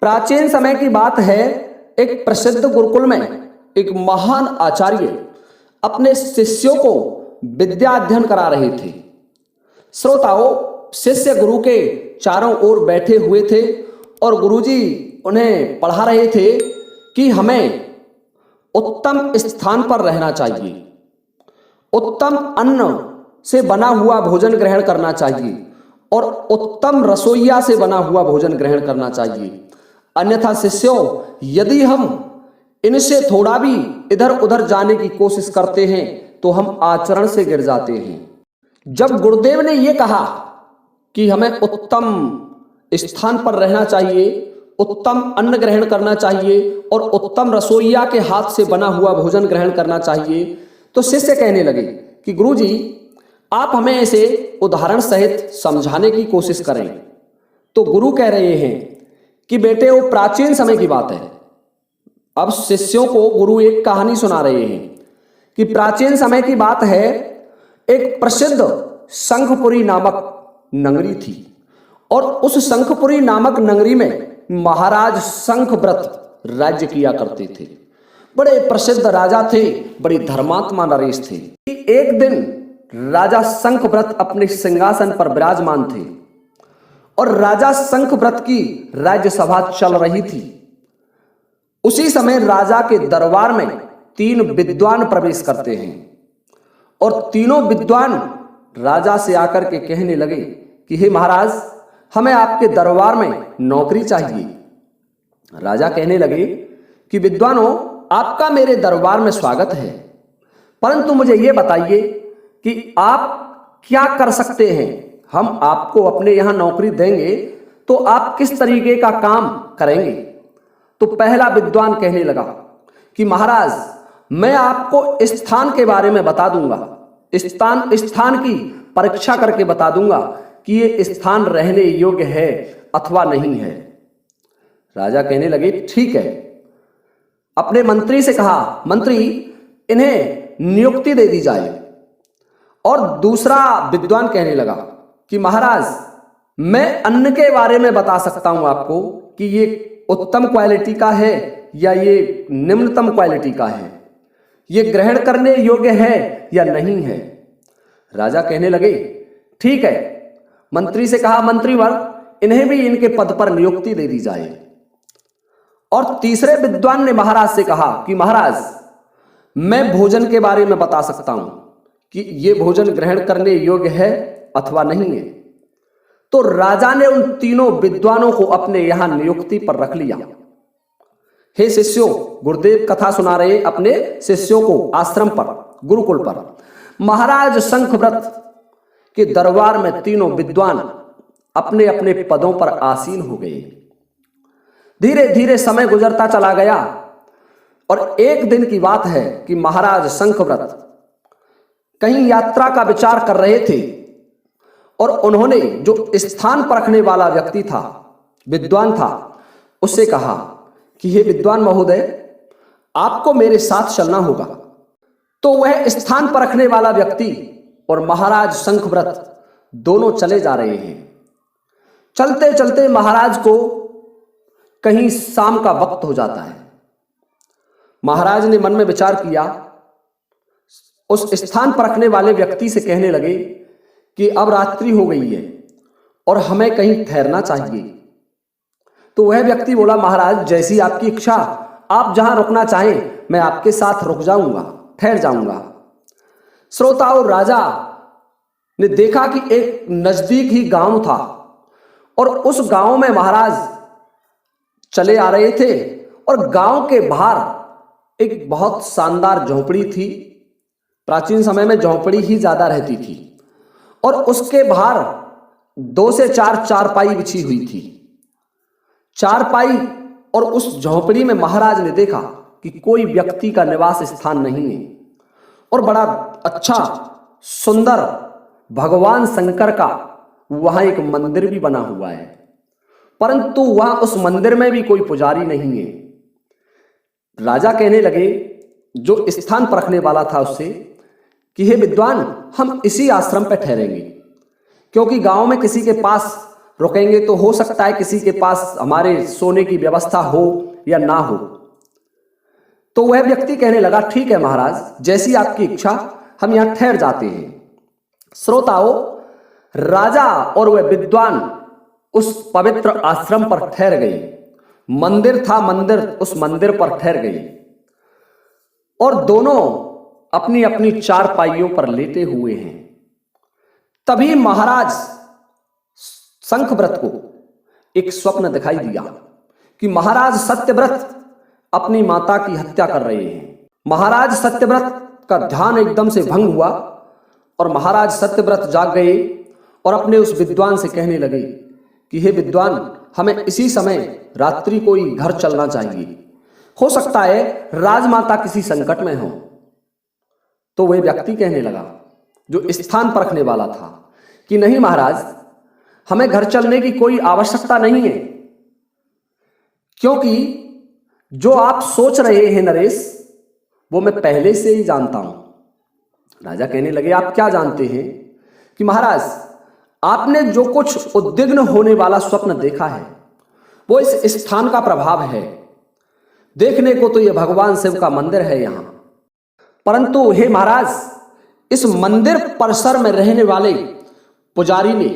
प्राचीन समय की बात है, एक प्रसिद्ध गुरुकुल में एक महान आचार्य अपने शिष्यों को विद्या अध्ययन करा रहे थे। श्रोताओं, शिष्य गुरु के चारों ओर बैठे हुए थे और गुरुजी उन्हें पढ़ा रहे थे कि हमें उत्तम स्थान पर रहना चाहिए, उत्तम अन्न से बना हुआ भोजन ग्रहण करना चाहिए और उत्तम रसोइया से बना हुआ भोजन ग्रहण करना चाहिए। अन्यथा शिष्यों, यदि हम इनसे थोड़ा भी इधर उधर जाने की कोशिश करते हैं तो हम आचरण से गिर जाते हैं। जब गुरुदेव ने यह कहा कि हमें उत्तम स्थान पर रहना चाहिए, उत्तम अन्न ग्रहण करना चाहिए और उत्तम रसोइया के हाथ से बना हुआ भोजन ग्रहण करना चाहिए, तो शिष्य कहने लगे कि गुरुजी, आप हमें इसे उदाहरण सहित समझाने की कोशिश करें। तो गुरु कह रहे हैं कि बेटे, वो प्राचीन समय की बात है। अब शिष्यों को गुरु एक कहानी सुना रहे हैं कि प्राचीन समय की बात है, एक प्रसिद्ध शंखपुरी नामक नगरी थी और उस शंखपुरी नामक नगरी में महाराज शंखव्रत राज्य किया करते थे। बड़े प्रसिद्ध राजा थे, बड़ी धर्मात्मा नरेश थे। एक दिन राजा शंखव्रत अपने सिंहासन पर विराजमान थे और राजा शंखव्रत की राज्यसभा चल रही थी। उसी समय राजा के दरबार में 3 विद्वान प्रवेश करते हैं और तीनों विद्वान राजा से आकर के कहने लगे कि हे महाराज, हमें आपके दरबार में नौकरी चाहिए। राजा कहने लगे कि विद्वानों, आपका मेरे दरबार में स्वागत है, परंतु मुझे यह बताइए कि आप क्या कर सकते हैं। हम आपको अपने यहां नौकरी देंगे तो आप किस तरीके का काम करेंगे। तो पहला विद्वान कहने लगा कि महाराज, मैं आपको स्थान के बारे में बता दूंगा, स्थान की परीक्षा करके बता दूंगा कि ये स्थान रहने योग्य है अथवा नहीं है। राजा कहने लगे ठीक है। अपने मंत्री से कहा, मंत्री, इन्हें नियुक्ति दे दी जाए। और दूसरा विद्वान कहने लगा कि महाराज, मैं अन्न के बारे में बता सकता हूं आपको कि ये उत्तम क्वालिटी का है या ये निम्नतम क्वालिटी का है, ये ग्रहण करने योग्य है या नहीं है। राजा कहने लगे ठीक है। मंत्री से कहा, मंत्रीवर, इन्हें भी इनके पद पर नियुक्ति दे दी जाए। और तीसरे विद्वान ने महाराज से कहा कि महाराज, मैं भोजन के बारे में बता सकता हूं कि ये भोजन ग्रहण करने योग्य है अथवा नहीं है। तो राजा ने उन तीनों विद्वानों को अपने यहां नियुक्ति पर रख लिया। हे शिष्यों, गुरुदेव कथा सुना रहे अपने शिष्यों को आश्रम पर, गुरुकुल पर। महाराज शंखव्रत के दरबार में तीनों विद्वान अपने अपने पदों पर आसीन हो गए। धीरे धीरे समय गुजरता चला गया और एक दिन की बात है कि महाराज शंखव्रत कहीं यात्रा का विचार कर रहे थे और उन्होंने जो स्थान परखने वाला व्यक्ति था, विद्वान था, उससे कहा कि हे विद्वान महोदय, आपको मेरे साथ चलना होगा। तो वह स्थान परखने वाला व्यक्ति और महाराज शंखव्रत दोनों चले जा रहे हैं। चलते चलते महाराज को कहीं शाम का वक्त हो जाता है। महाराज ने मन में विचार किया, उस स्थान परखने वाले व्यक्ति से कहने लगे कि अब रात्रि हो गई है और हमें कहीं ठहरना चाहिए। तो वह व्यक्ति बोला, महाराज, जैसी आपकी इच्छा, आप जहां रुकना चाहें मैं आपके साथ रुक जाऊंगा, ठहर जाऊंगा। श्रोताओं, राजा ने देखा कि एक नजदीक ही गांव था और उस गांव में महाराज चले आ रहे थे और गांव के बाहर एक बहुत शानदार झोपड़ी थी। प्राचीन समय में झोपड़ी ही ज्यादा रहती थी और उसके बाहर 2 से 4 चारपाई बिछी हुई थी। चारपाई और उस झोपड़ी में महाराज ने देखा कि कोई व्यक्ति का निवास स्थान नहीं है और बड़ा अच्छा सुंदर भगवान शंकर का वहां एक मंदिर भी बना हुआ है, परंतु वहां उस मंदिर में भी कोई पुजारी नहीं है। राजा कहने लगे, जो स्थान परखने वाला था उससे, कि हे विद्वान, हम इसी आश्रम पर ठहरेंगे, क्योंकि गांव में किसी के पास रुकेंगे तो हो सकता है किसी के पास हमारे सोने की व्यवस्था हो या ना हो। तो वह व्यक्ति कहने लगा, ठीक है महाराज, जैसी आपकी इच्छा, हम यहां ठहर जाते हैं। श्रोताओं, राजा और वह विद्वान उस पवित्र आश्रम पर ठहर गए। मंदिर था, मंदिर, उस मंदिर पर ठहर गए और दोनों अपनी अपनी चारपाइयों पर लेटे हुए हैं। तभी महाराज शंखव्रत को एक स्वप्न दिखाई दिया कि महाराज सत्यव्रत अपनी माता की हत्या कर रहे हैं। महाराज सत्यव्रत का ध्यान एकदम से भंग हुआ और महाराज सत्यव्रत जाग गए और अपने उस विद्वान से कहने लगे कि हे विद्वान, हमें इसी समय रात्रि को ही घर चलना चाहिए, हो सकता है राजमाता किसी संकट में हो। तो वह व्यक्ति कहने लगा, जो स्थान परखने वाला था, कि नहीं महाराज, हमें घर चलने की कोई आवश्यकता नहीं है, क्योंकि जो आप सोच रहे हैं नरेश, वो मैं पहले से ही जानता हूं। राजा कहने लगे, आप क्या जानते हैं? कि महाराज, आपने जो कुछ उद्विग्न होने वाला स्वप्न देखा है वो इस स्थान का प्रभाव है। देखने को तो यह भगवान शिव का मंदिर है यहां, परंतु हे महाराज, इस मंदिर परिसर में रहने वाले पुजारी ने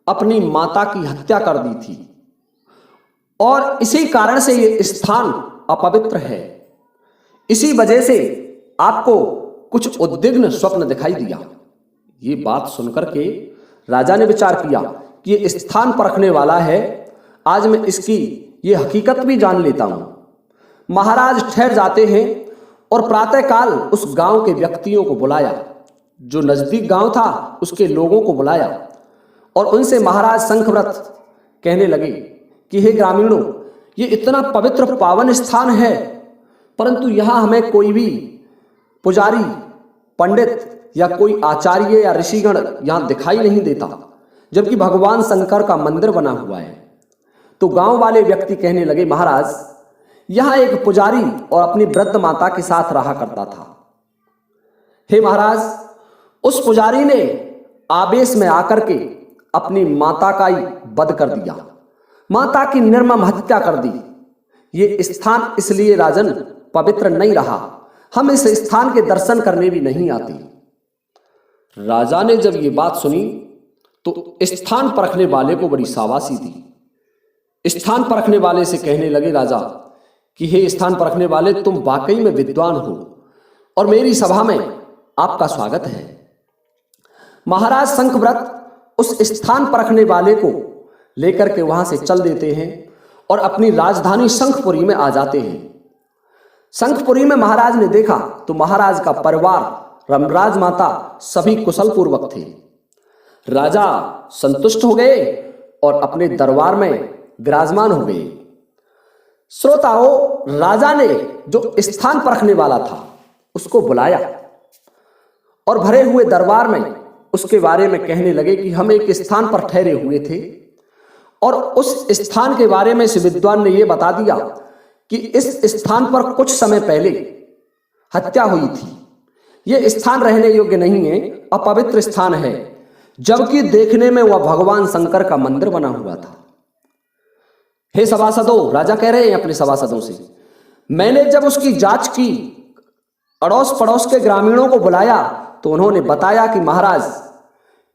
अपनी माता की हत्या कर दी थी और इसी कारण से ये स्थान अपवित्र है। इसी वजह से आपको कुछ उद्विग्न स्वप्न दिखाई दिया। ये बात सुनकर के राजा ने विचार किया कि ये स्थान परखने वाला है, आज मैं इसकी ये हकीकत भी जान लेता हूं। महाराज ठहर जाते हैं और प्रातःकाल उस गांव के व्यक्तियों को बुलाया, जो नजदीक गांव था उसके लोगों को बुलाया और उनसे महाराज शंखव्रत कहने लगे कि हे ग्रामीणों, ये इतना पवित्र पावन स्थान है, परंतु यहां हमें कोई भी पुजारी, पंडित या कोई आचार्य या ऋषिगण यहां दिखाई नहीं देता, जबकि भगवान शंकर का मंदिर बना हुआ है। तो गांव वाले व्यक्ति कहने लगे, महाराज, यहां एक पुजारी और अपनी वृद्ध माता के साथ रहा करता था। हे महाराज, उस पुजारी ने आवेश में आकर के अपनी माता का ही वध कर दिया, माता की निर्मम हत्या कर दी। ये स्थान इसलिए राजन पवित्र नहीं रहा, हम इस स्थान के दर्शन करने भी नहीं आते। राजा ने जब ये बात सुनी तो स्थान परखने वाले को बड़ी शाबाशी दी। स्थान परखने वाले से कहने लगे राजा कि हे स्थान परखने वाले, तुम वाकई में विद्वान हो और मेरी सभा में आपका स्वागत है। महाराज शंखव्रत उस स्थान परखने वाले को लेकर के वहां से चल देते हैं और अपनी राजधानी शंखपुरी में आ जाते हैं। शंखपुरी में महाराज ने देखा तो महाराज का परिवार, रमराज माता सभी कुशल पूर्वक थे। राजा संतुष्ट हो गए और अपने दरबार में विराजमान हो गए। श्रोताओं, राजा ने जो स्थान परखने वाला था उसको बुलाया और भरे हुए दरबार में उसके बारे में कहने लगे कि हम एक स्थान पर ठहरे हुए थे और उस स्थान के बारे में इस विद्वान ने यह बता दिया कि इस स्थान पर कुछ समय पहले हत्या हुई थी। यह स्थान रहने योग्य नहीं है, अपवित्र स्थान है, जबकि देखने में वह भगवान शंकर का मंदिर बना हुआ था। हे सभासदों, राजा कह रहे हैं अपने सभासदों से, मैंने जब उसकी जांच की, अड़ोस पड़ोस के ग्रामीणों को बुलाया तो उन्होंने बताया कि महाराज,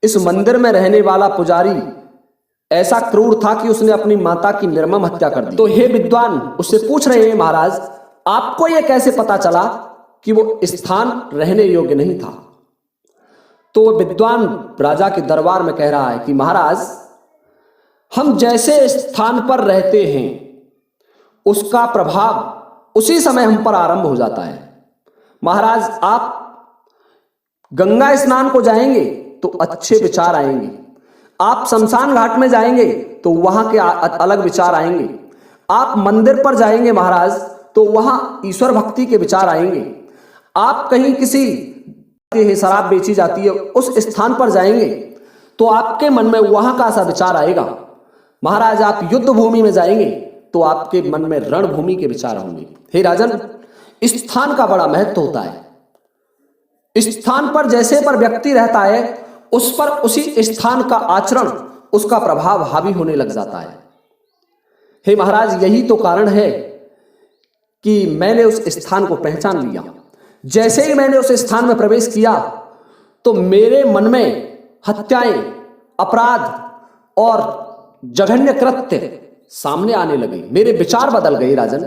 इस मंदिर में रहने वाला पुजारी ऐसा क्रूर था कि उसने अपनी माता की निर्मम हत्या कर दी। तो हे विद्वान उससे पूछ रहे हैं, महाराज, आपको यह कैसे पता चला कि वो स्थान रहने योग्य नहीं था? तो विद्वान राजा के दरबार में कह रहा है कि महाराज, हम जैसे स्थान पर रहते हैं उसका प्रभाव उसी समय हम पर आरंभ हो जाता है। महाराज, आप गंगा स्नान को जाएंगे तो अच्छे विचार आएंगे, आप शमशान घाट में जाएंगे तो वहां के अलग विचार आएंगे, आप मंदिर पर जाएंगे महाराज तो वहां ईश्वर भक्ति के विचार आएंगे, आप कहीं किसी शराब बेची जाती है उस स्थान पर जाएंगे तो आपके मन में वहां का सा विचार आएगा। महाराज, आप युद्ध भूमि में जाएंगे तो आपके मन में रणभूमि के विचार होंगे। हे राजन, स्थान का बड़ा महत्व होता है। स्थान पर जैसे पर व्यक्ति रहता है उस पर उसी स्थान का आचरण उसका प्रभाव हावी होने लग जाता है। हे महाराज, यही तो कारण है कि मैंने उस स्थान को पहचान लिया। जैसे ही मैंने उस स्थान में प्रवेश किया तो मेरे मन में हत्याएं, अपराध और जघन्य कृत्य सामने आने लगे। मेरे विचार बदल गए राजन।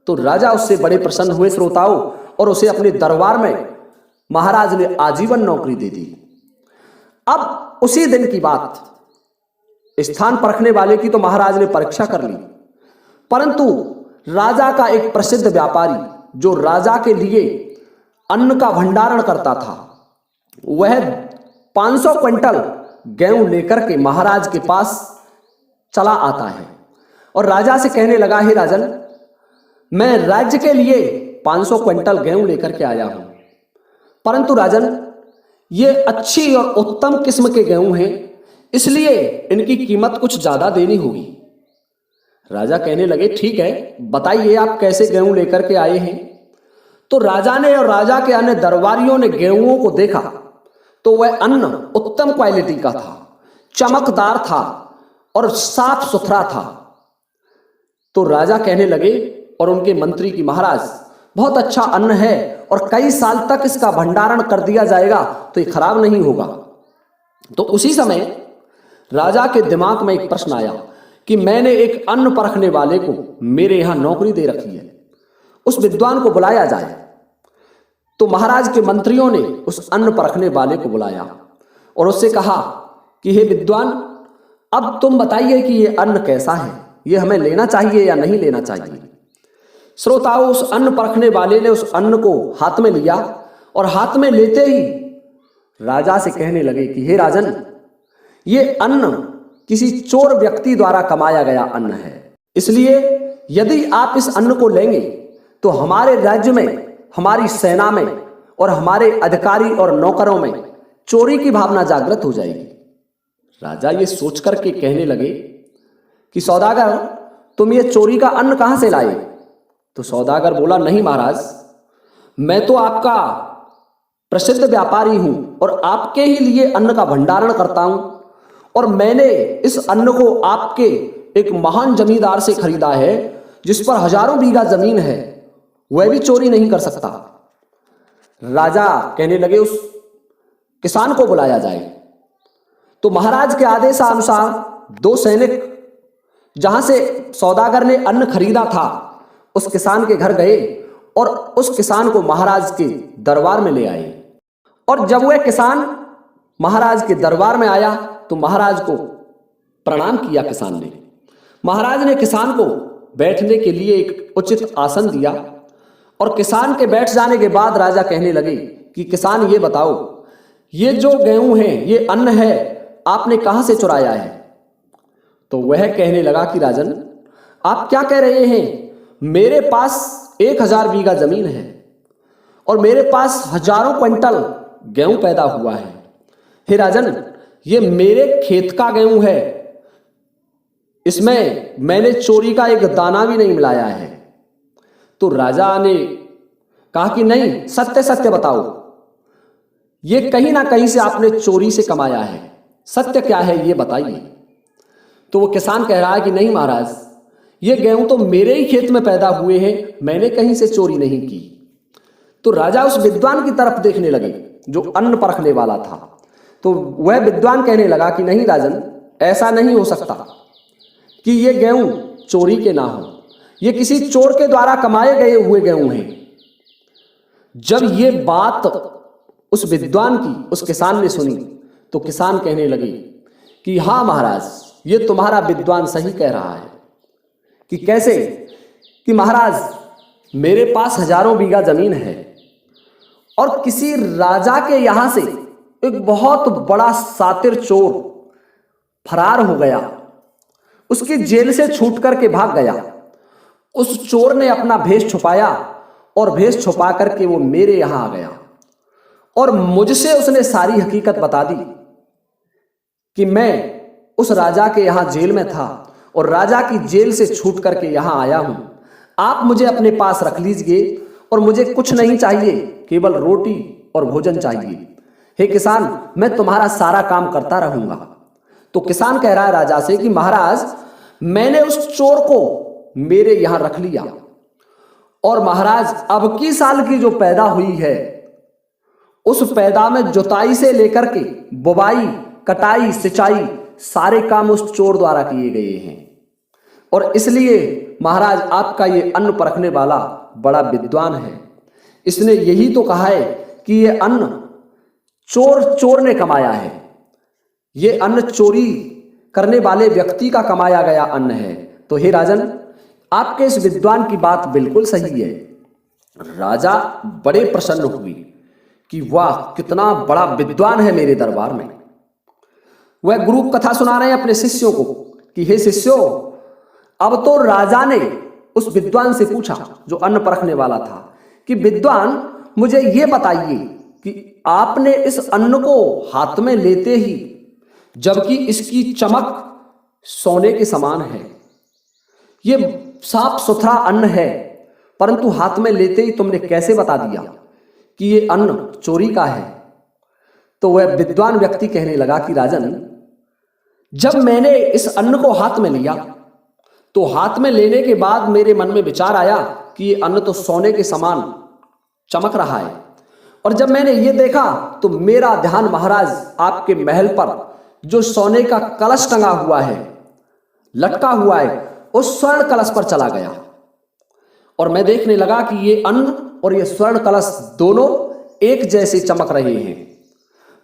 तो राजा उससे बड़े प्रसन्न हुए श्रोताओं, और उसे अपने दरबार में महाराज ने आजीवन नौकरी दे दी। अब उसी दिन की बात, स्थान परखने वाले की तो महाराज ने परीक्षा कर ली, परंतु राजा का एक प्रसिद्ध व्यापारी जो राजा के लिए अन्न का भंडारण करता था, वह 500 क्विंटल गेहूं लेकर के महाराज के पास चला आता है और राजा से कहने लगा, हे राजन, मैं राज्य के लिए 500 क्विंटल गेहूं लेकर के आया हूं, परंतु राजन, ये अच्छी और उत्तम किस्म के गेहूं हैं, इसलिए इनकी कीमत कुछ ज्यादा देनी होगी। राजा कहने लगे, ठीक है, बताइए आप कैसे गेहूं लेकर के आए हैं। तो राजा ने और राजा के अन्य दरबारियों ने गेहूं को देखा तो वह अन्न उत्तम क्वालिटी का था, चमकदार था और साफ सुथरा था। तो राजा कहने लगे और उनके मंत्री की, महाराज, बहुत अच्छा अन्न है और कई साल तक इसका भंडारण कर दिया जाएगा तो ये खराब नहीं होगा। तो उसी समय राजा के दिमाग में एक प्रश्न आया कि मैंने एक अन्न परखने वाले को मेरे यहां नौकरी दे रखी है, उस विद्वान को बुलाया जाए। तो महाराज के मंत्रियों ने उस अन्न परखने वाले को बुलाया और उससे कहा कि हे विद्वान, अब तुम बताइए कि ये अन्न कैसा है, ये हमें लेना चाहिए या नहीं लेना चाहिए। श्रोताओं, उस अन्न परखने वाले ने उस अन्न को हाथ में लिया और हाथ में लेते ही राजा से कहने लगे कि हे राजन, ये अन्न किसी चोर व्यक्ति द्वारा कमाया गया अन्न है, इसलिए यदि आप इस अन्न को लेंगे तो हमारे राज्य में, हमारी सेना में और हमारे अधिकारी और नौकरों में चोरी की भावना जागृत हो जाएगी। राजा ये सोच करके कहने लगे कि सौदागर, तुम ये चोरी का अन्न कहां से लाए। तो सौदागर बोला, नहीं महाराज, मैं तो आपका प्रसिद्ध व्यापारी हूं और आपके ही लिए अन्न का भंडारण करता हूं, और मैंने इस अन्न को आपके एक महान जमींदार से खरीदा है जिस पर हजारों बीघा जमीन है, वह भी चोरी नहीं कर सकता। राजा कहने लगे, उस किसान को बुलाया जाए। तो महाराज के आदेशानुसार 2 सैनिक जहां से सौदागर ने अन्न खरीदा था उस किसान के घर गए और उस किसान को महाराज के दरबार में ले आए। और जब वह किसान महाराज के दरबार में आया तो महाराज को प्रणाम किया किसान ने। महाराज ने किसान को बैठने के लिए एक उचित आसन दिया और किसान के बैठ जाने के बाद राजा कहने लगे कि किसान, ये बताओ, ये जो गेहूं है, ये अन्न है, आपने कहां से चुराया है। तो वह कहने लगा कि राजन, आप क्या कह रहे हैं, मेरे पास 1000 बीघा जमीन है और मेरे पास हजारों क्विंटल गेहूं पैदा हुआ है। हे राजन, ये मेरे खेत का गेहूं है, इसमें मैंने चोरी का एक दाना भी नहीं मिलाया है। तो राजा ने कहा कि नहीं, सत्य सत्य बताओ, ये कहीं ना कहीं से आपने चोरी से कमाया है, सत्य क्या है ये बताइए। तो वो किसान कह रहा है कि नहीं महाराज, ये गेहूं तो मेरे ही खेत में पैदा हुए हैं, मैंने कहीं से चोरी नहीं की। तो राजा उस विद्वान की तरफ देखने लगे जो अन्न परखने वाला था। तो वह विद्वान कहने लगा कि नहीं राजन, ऐसा नहीं हो सकता कि ये गेहूं चोरी के ना हो, ये किसी चोर के द्वारा कमाए गए हुए गेहूं हैं। जब ये बात उस विद्वान की उस किसान ने सुनी तो किसान कहने लगे कि हाँ महाराज, ये तुम्हारा विद्वान सही कह रहा है। कि कैसे? कि महाराज, मेरे पास हजारों बीघा जमीन है और किसी राजा के यहां से एक बहुत बड़ा सातिर चोर फरार हो गया, उसकी जेल से छूट करके भाग गया। उस चोर ने अपना भेष छुपाया और भेष छुपा करके वो मेरे यहां आ गया और मुझसे उसने सारी हकीकत बता दी कि मैं उस राजा के यहां जेल में था और राजा की जेल से छूट करके यहां आया हूं। आप मुझे अपने पास रख लीजिए और मुझे कुछ नहीं चाहिए, केवल रोटी और भोजन चाहिए। हे किसान, मैं तुम्हारा सारा काम करता रहूंगा। तो किसान कह रहा है राजा से कि महाराज, मैंने उस चोर को मेरे यहां रख लिया और महाराज अब की साल की जो पैदा हुई है उस पैदा में जुताई से लेकर के बुवाई, कटाई, सिंचाई सारे काम उस चोर द्वारा किए गए हैं और इसलिए महाराज आपका ये अन्न परखने वाला बड़ा विद्वान है। इसने यही तो कहा है कि ये अन्न चोर ने कमाया है, ये अन्न चोरी करने वाले व्यक्ति का कमाया गया अन्न है। तो हे राजन, आपके इस विद्वान की बात बिल्कुल सही है। राजा बड़े प्रसन्न हुए कि वाह, कितना बड़ा विद्वान है मेरे दरबार में। वह गुरु कथा सुना रहे हैं अपने शिष्यों को कि हे शिष्यों, अब तो राजा ने उस विद्वान से पूछा जो अन्न परखने वाला था कि विद्वान, मुझे यह बताइए कि आपने इस अन्न को हाथ में लेते ही, जबकि इसकी चमक सोने के समान है, ये साफ सुथरा अन्न है, परंतु हाथ में लेते ही तुमने कैसे बता दिया कि ये अन्न चोरी का है? तो वह विद्वान व्यक्ति कहने लगा कि राजन, जब मैंने इस अन्न को हाथ में लिया तो हाथ में लेने के बाद मेरे मन में विचार आया कि ये अन्न तो सोने के समान चमक रहा है, और जब मैंने ये देखा तो मेरा ध्यान महाराज आपके महल पर जो सोने का कलश टंगा हुआ है, लटका हुआ है, उस स्वर्ण कलश पर चला गया और मैं देखने लगा कि ये अन्न और ये स्वर्ण कलश दोनों एक जैसे चमक रहे हैं।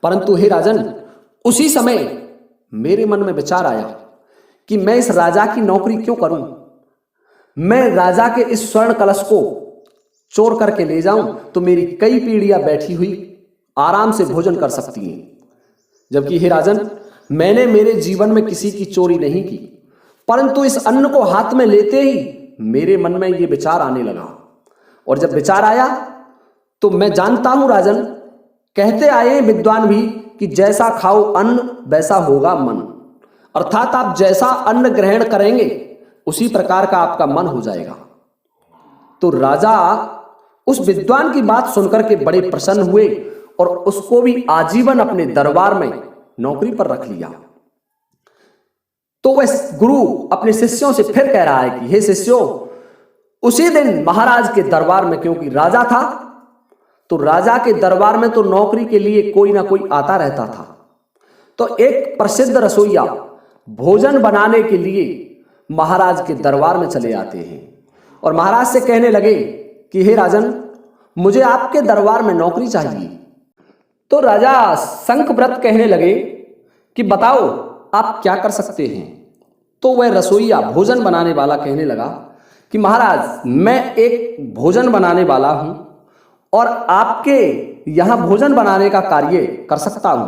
परंतु हे राजन, उसी समय मेरे मन में विचार आया कि मैं इस राजा की नौकरी क्यों करूं? मैं राजा के इस स्वर्ण कलश को चोर करके ले जाऊं तो मेरी कई पीढ़ियां बैठी हुई आराम से भोजन कर सकती हैं, जबकि हे राजन, मैंने मेरे जीवन में किसी की चोरी नहीं की, परंतु इस अन्न को हाथ में लेते ही मेरे मन में ये विचार आने लगा, और जब विचार आया तो मैं जानता हूं राजन, कहते आए विद्वान भी कि जैसा खाओ अन्न वैसा होगा मन, अर्थात आप जैसा अन्न ग्रहण करेंगे उसी प्रकार का आपका मन हो जाएगा। तो राजा उस विद्वान की बात सुनकर के बड़े प्रसन्न हुए और उसको भी आजीवन अपने दरबार में नौकरी पर रख लिया। तो वह गुरु अपने शिष्यों से फिर कह रहा है कि हे शिष्यों, उसी दिन महाराज के दरबार में, क्योंकि राजा था तो राजा के दरबार में तो नौकरी के लिए कोई ना कोई आता रहता था, तो एक प्रसिद्ध रसोइया भोजन बनाने के लिए महाराज के दरबार में चले आते हैं और महाराज से कहने लगे कि हे राजन, मुझे आपके दरबार में नौकरी चाहिए। तो राजा शंखव्रत कहने लगे कि बताओ आप क्या कर सकते हैं? तो वह रसोइया भोजन बनाने वाला कहने लगा कि महाराज, मैं एक भोजन बनाने वाला हूं और आपके यहां भोजन बनाने का कार्य कर सकता हूं।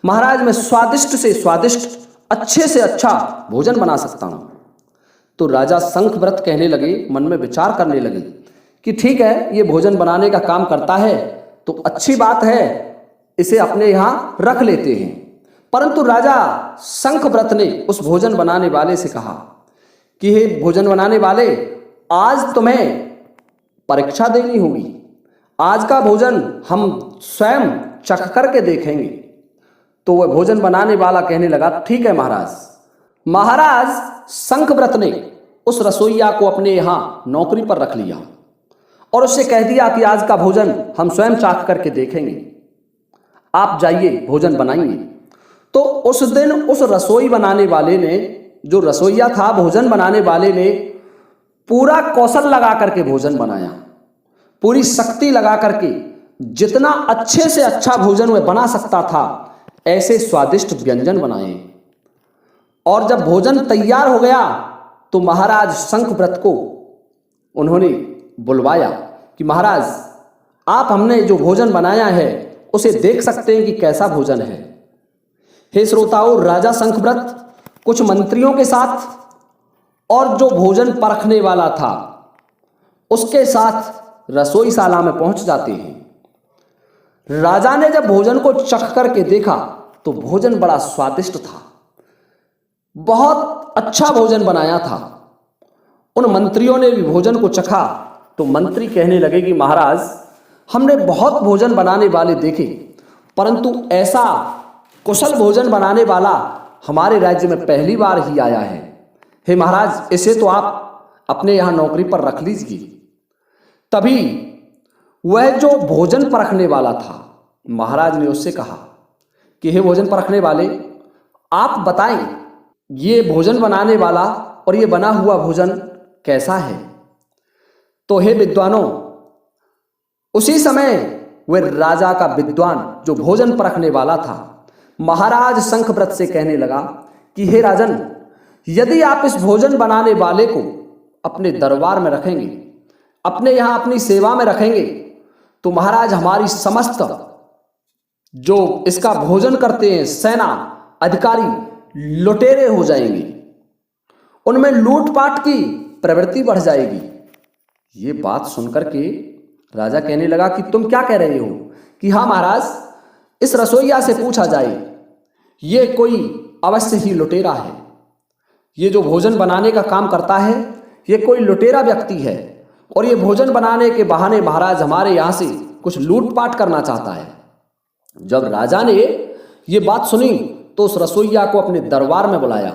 महाराज, मैं स्वादिष्ट से स्वादिष्ट, अच्छे से अच्छा भोजन बना सकता हूं। तो राजा शंखव्रत कहने लगे, मन में विचार करने लगे कि ठीक है, ये भोजन बनाने का काम करता है तो अच्छी बात है, इसे अपने यहां रख लेते हैं। परंतु राजा शंखव्रत ने उस भोजन बनाने वाले से कहा कि हे भोजन बनाने वाले, आज तुम्हें परीक्षा देनी होगी, आज का भोजन हम स्वयं चख करके देखेंगे। तो वह भोजन बनाने वाला कहने लगा ठीक है महाराज। महाराज शंखव्रत ने उस रसोइया को अपने यहां नौकरी पर रख लिया और उससे कह दिया कि आज का भोजन हम स्वयं चाख करके देखेंगे, आप जाइए भोजन बनाइए। तो उस दिन उस रसोई बनाने वाले ने, जो रसोइया था भोजन बनाने वाले ने, पूरा कौशल लगा करके भोजन बनाया, पूरी शक्ति लगा करके जितना अच्छे से अच्छा भोजन वह बना सकता था ऐसे स्वादिष्ट व्यंजन बनाए। और जब भोजन तैयार हो गया तो महाराज शंखव्रत को उन्होंने बुलवाया कि महाराज, आप हमने जो भोजन बनाया है उसे देख सकते हैं कि कैसा भोजन है। हे श्रोताओं, राजा शंखव्रत कुछ मंत्रियों के साथ और जो भोजन परखने वाला था उसके साथ रसोईशाला में पहुंच जाते हैं। राजा ने जब भोजन को चख करके देखा तो भोजन बड़ा स्वादिष्ट था, बहुत अच्छा भोजन बनाया था। उन मंत्रियों ने भी भोजन को चखा तो मंत्री कहने लगे कि महाराज, हमने बहुत भोजन बनाने वाले देखे, परंतु ऐसा कुशल भोजन बनाने वाला हमारे राज्य में पहली बार ही आया है। हे महाराज, इसे तो आप अपने यहाँ नौकरी पर रख लीजिए। तभी वह जो भोजन परखने वाला था, महाराज ने उससे कहा कि हे भोजन परखने वाले, आप बताएं ये भोजन बनाने वाला और ये बना हुआ भोजन कैसा है। तो हे विद्वानों, उसी समय वह राजा का विद्वान जो भोजन परखने वाला था, महाराज शंखव्रत से कहने लगा कि हे राजन, यदि आप इस भोजन बनाने वाले को अपने दरबार में रखेंगे, अपने यहाँ अपनी सेवा में रखेंगे, तो महाराज हमारी समस्त जो इसका भोजन करते हैं सेना अधिकारी लुटेरे हो जाएंगे, उनमें लूटपाट की प्रवृत्ति बढ़ जाएगी। ये बात सुनकर के राजा कहने लगा कि तुम क्या कह रहे हो? कि हाँ महाराज, इस रसोइया से पूछा जाए, ये कोई अवश्य ही लुटेरा है। ये जो भोजन बनाने का काम करता है, ये कोई लुटेरा व्यक्ति है और ये भोजन बनाने के बहाने महाराज हमारे यहाँ से कुछ लूटपाट करना चाहता है। जब राजा ने ये बात सुनी तो उस रसोइया को अपने दरबार में बुलाया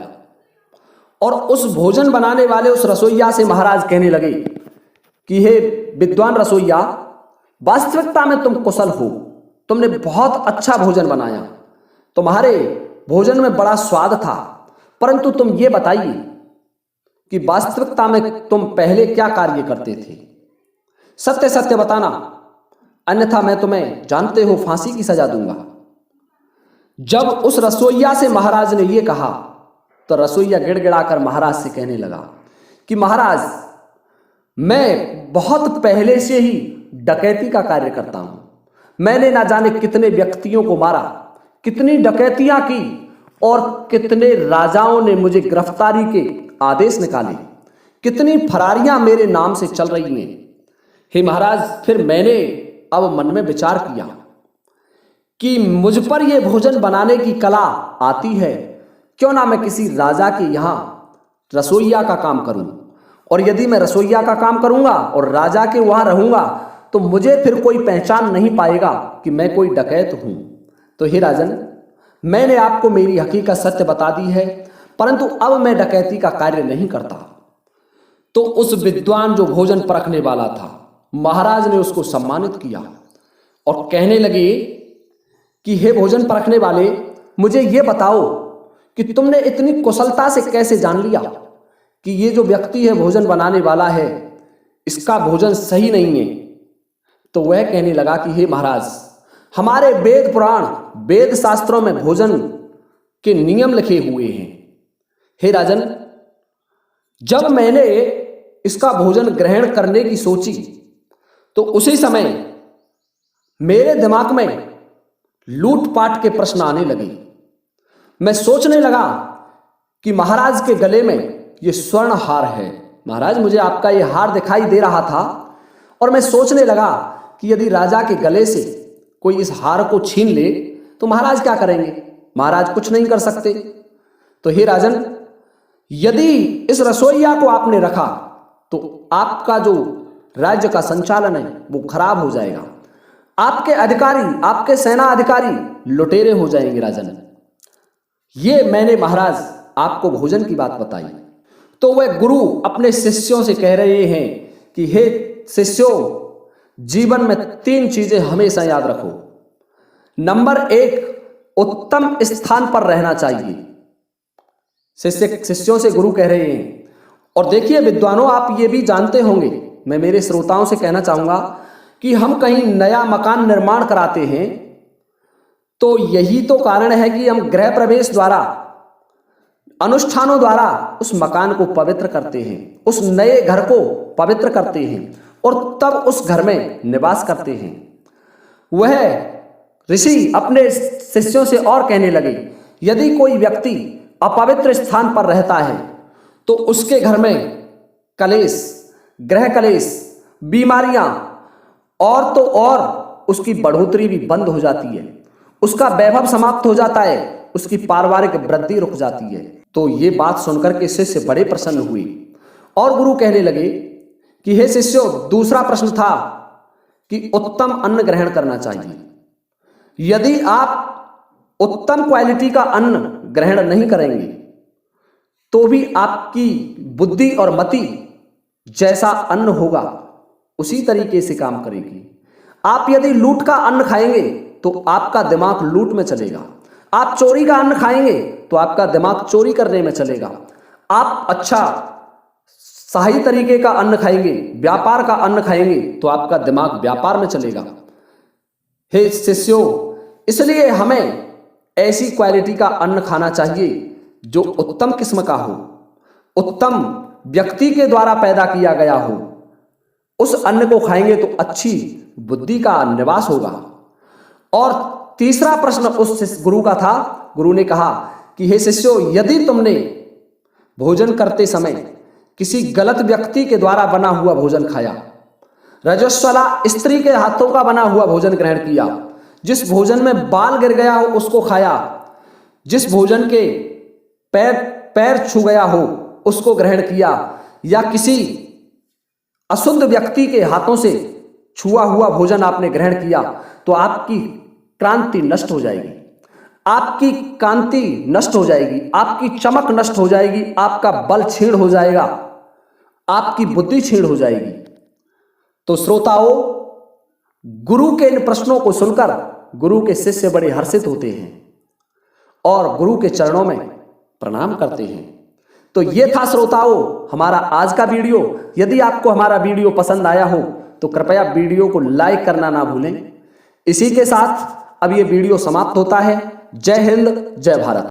और उस भोजन बनाने वाले उस रसोइया से महाराज कहने लगे कि हे विद्वान रसोइया, वास्तविकता में तुम कुशल हो, तुमने बहुत अच्छा भोजन बनाया, तुम्हारे भोजन में बड़ा स्वाद था, परंतु तुम ये बताइए कि वास्तविकता में तुम पहले क्या कार्य करते थे। सत्य सत्य बताना, अन्यथा मैं तुम्हें जानते हो फांसी की सजा दूंगा। जब उस रसोइया से महाराज ने ये कहा तो रसोइया गिड़गिड़ाकर महाराज से कहने लगा कि महाराज, मैं बहुत पहले से ही डकैती का कार्य करता हूं। मैंने ना जाने कितने व्यक्तियों को मारा, कितनी डकैतियां की और कितने राजाओं ने मुझे गिरफ्तारी के आदेश निकाले, कितनी फरारियां मेरे नाम से चल रही हैं। हे महाराज, फिर मैंने अब मन में विचार किया कि मुझ पर यह भोजन बनाने की कला आती है, क्यों ना मैं किसी राजा के यहाँ रसोइया का काम करूं। और यदि मैं रसोइया का काम करूंगा और राजा के वहां रहूंगा तो मुझे फिर कोई पहचान नहीं पाएगा कि मैं कोई डकैत हूं। तो हे राजन, मैंने आपको मेरी हकीकत सत्य बता दी है, परंतु अब मैं डकैती का कार्य नहीं करता। तो उस विद्वान जो भोजन परखने वाला था, महाराज ने उसको सम्मानित किया और कहने लगे कि हे भोजन परखने वाले, मुझे ये बताओ कि तुमने इतनी कुशलता से कैसे जान लिया कि ये जो व्यक्ति है भोजन बनाने वाला है, इसका भोजन सही नहीं है। तो वह कहने लगा कि हे महाराज, हमारे वेद पुराण वेद शास्त्रों में भोजन के नियम लिखे हुए हैं। हे राजन, जब मैंने इसका भोजन ग्रहण करने की सोची तो उसी समय मेरे दिमाग में लूटपाट के प्रश्न आने लगे। मैं सोचने लगा कि महाराज के गले में ये स्वर्ण हार है। महाराज, मुझे आपका ये हार दिखाई दे रहा था और मैं सोचने लगा कि यदि राजा के गले से कोई इस हार को छीन ले तो महाराज क्या करेंगे? महाराज कुछ नहीं कर सकते। तो हे राजन, यदि इस रसोइया को आपने रखा तो आपका जो राज्य का संचालन है वो खराब हो जाएगा, आपके अधिकारी, आपके सेना अधिकारी लुटेरे हो जाएंगे। राजन, ये मैंने महाराज आपको भोजन की बात बताई। तो वह गुरु अपने शिष्यों से कह रहे हैं कि हे शिष्यों, जीवन में 3 चीजें हमेशा याद रखो। नंबर 1, उत्तम स्थान पर रहना चाहिए। शिष्यों से गुरु कह रहे हैं। और देखिए विद्वानों, आप ये भी जानते होंगे, मैं मेरे श्रोताओं से कहना चाहूंगा कि हम कहीं नया मकान निर्माण कराते हैं तो यही तो कारण है कि हम गृह प्रवेश द्वारा, अनुष्ठानों द्वारा उस मकान को पवित्र करते हैं, उस नए घर को पवित्र करते हैं और तब उस घर में निवास करते हैं। वह ऋषि अपने शिष्यों से और कहने लगे, यदि कोई व्यक्ति अपवित्र स्थान पर रहता है तो उसके घर में कलेश, गृह कलेश, बीमारियां और तो और उसकी बढ़ोतरी भी बंद हो जाती है, उसका वैभव समाप्त हो जाता है, उसकी पारिवारिक वृद्धि रुक जाती है। तो ये बात सुनकर के शिष्य बड़े प्रसन्न हुए और गुरु कहने लगे कि हे शिष्यों, दूसरा प्रश्न था कि उत्तम अन्न ग्रहण करना चाहिए। यदि आप उत्तम क्वालिटी का अन्न ग्रहण नहीं करेंगे तो भी आपकी बुद्धि और मति जैसा अन्न होगा उसी तरीके से काम करेगी। आप यदि लूट का अन्न खाएंगे तो आपका दिमाग लूट में चलेगा। आप चोरी का अन्न खाएंगे तो आपका दिमाग चोरी करने में चलेगा। आप अच्छा सही तरीके का अन्न खाएंगे, व्यापार का अन्न खाएंगे तो आपका दिमाग व्यापार में चलेगा। हे शिष्यों, इसलिए हमें ऐसी क्वालिटी का अन्न खाना चाहिए जो उत्तम किस्म का हो, उत्तम व्यक्ति के द्वारा पैदा किया गया हो। उस अन्न को खाएंगे तो अच्छी बुद्धि का निवास होगा। और तीसरा प्रश्न उस गुरु का था। गुरु ने कहा कि हे शिष्यों, यदि तुमने भोजन करते समय किसी गलत व्यक्ति के द्वारा बना हुआ भोजन खाया, रजस्वला स्त्री के हाथों का बना हुआ भोजन ग्रहण किया, जिस भोजन में बाल गिर गया हो उसको खाया, जिस भोजन के पैर छू गया हो उसको ग्रहण किया, या किसी अशुद्ध व्यक्ति के हाथों से छुआ हुआ भोजन आपने ग्रहण किया, तो आपकी क्रांति नष्ट हो जाएगी, आपकी कांति नष्ट हो जाएगी, आपकी चमक नष्ट हो जाएगी, आपका बल क्षीण हो जाएगा, आपकी बुद्धि क्षीण हो जाएगी। तो श्रोताओं, गुरु के इन प्रश्नों को सुनकर गुरु के शिष्य बड़े हर्षित होते हैं और गुरु के चरणों में प्रणाम करते हैं। तो ये था श्रोताओं हमारा आज का वीडियो। यदि आपको हमारा वीडियो पसंद आया हो तो कृपया वीडियो को लाइक करना ना भूलें। इसी के साथ अब ये वीडियो समाप्त होता है। जय हिंद, जय भारत।